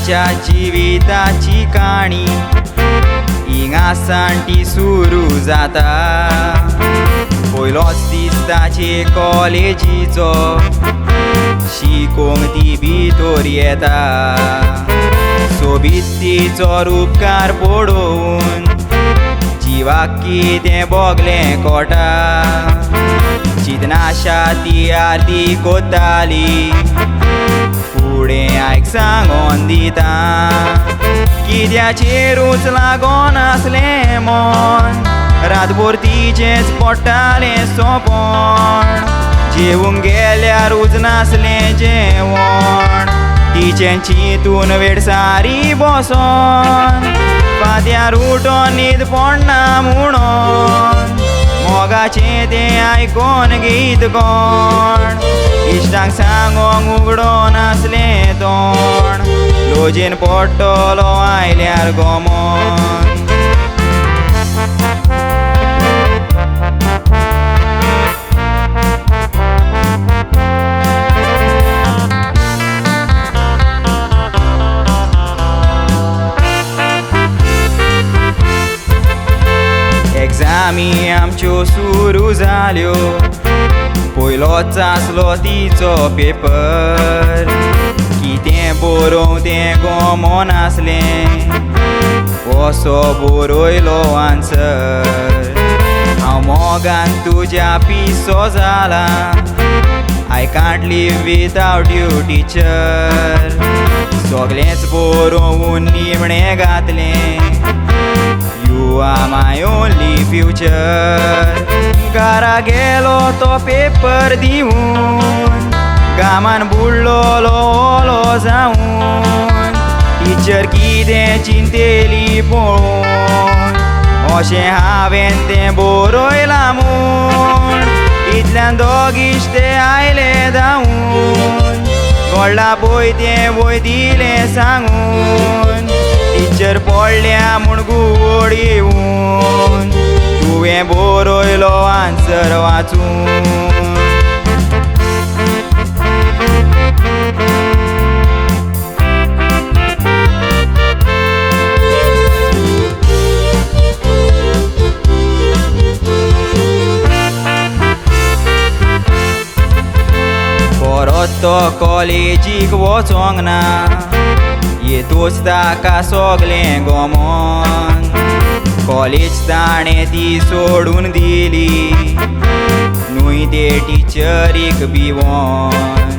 ताच्या जिविताची काणी हिंगासांटी सुरू जाता। पयलोच दीस ताचे कॉलेजीचो शिकोंक ती भितर येता। सोबीत तिचो रूपकार पळोवन जिवाक कितें बोगलें कोटा। चिंतनाशा ती आरती कोत्ताली फुडें आयक सांगोन दिता। कित्याचेरूच लागोन आसलें मन रातभर तिचेंच पडटालें सोंपण। जेवूंक गेल्यारूच नासलें जेवण तिचें चिंतून वेळ सारी बसोन। फात्यार उठोन न्हीद पडना म्हणोन मोगाचें तें आयकोन गीत कोण। इश्टांक सांगोंक उगडो नासलें तोंड लोजेन पडटलो आयल्यार गोमोन। एग्जामी आमच्यो सुरू जाल्यो पयलोच आसलो तिचो पेपर। कितें बरोवं तें गोमोन आसलें कसो बरयलो आन्सर। हांव मोगान तुज्या पिसो जाला I can't live without you teacher. सगळेंच बरोवून निमणें घातलें You are my only future। घरा गेलो तो पेपर दिवून गामान बुडलोलो ओलो जावन। टिचर कितें चिंतेली पळोवन अशें हांवें तें बरयलां म्हूण। इतल्यान दोग इश्टे आयले धांवून घडलां पळय तें वय दिलें सांगून। टिचर पडल्या म्हूण घुवड येवून तुवें बरयलो आन्सर वाचून। परत तो कॉलेजीक वचोंक ना येतूच ताका सगलें गोमोन। कॉलेज ताणें ती सोडून दिली न्हूय ते टिचरीक भिवोन।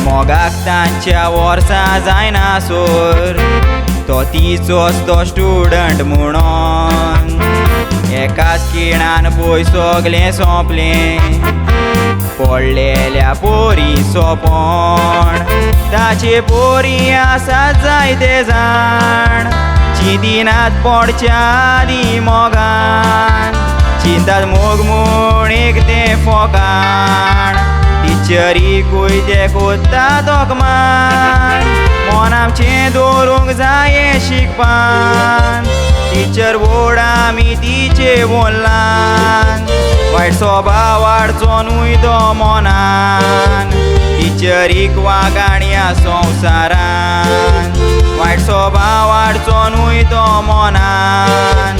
मोगाक तांच्या वर्सां जायना सोर तो तिचोच तो स्टुडंट म्हणोन। एकाच खिणान पळय सगलें सोंपलें पडलेल्या पोरी सोंपण। ताचे पोरी आसात जायते जाण चिंतिनात पडच्या आदी मोगान। चिंतात मोग म्हूण एक तें फोकाण टिचरीकूय तें कोत्ता तोखमान। मोन आमचें दवरूंक जाये शिकपान टिचर व्हड आमी तिचे वल्लान। वायट स्वभाव वाडचो न्हूय तो मोनान टिचरीक वागाणया संवसारान। वायट स्वभाव वाडचो न्हूय तो मोनान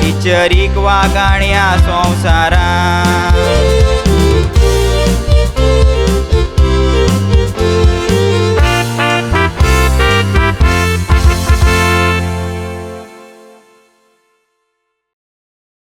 टिचरीक वागाणया संवसारान।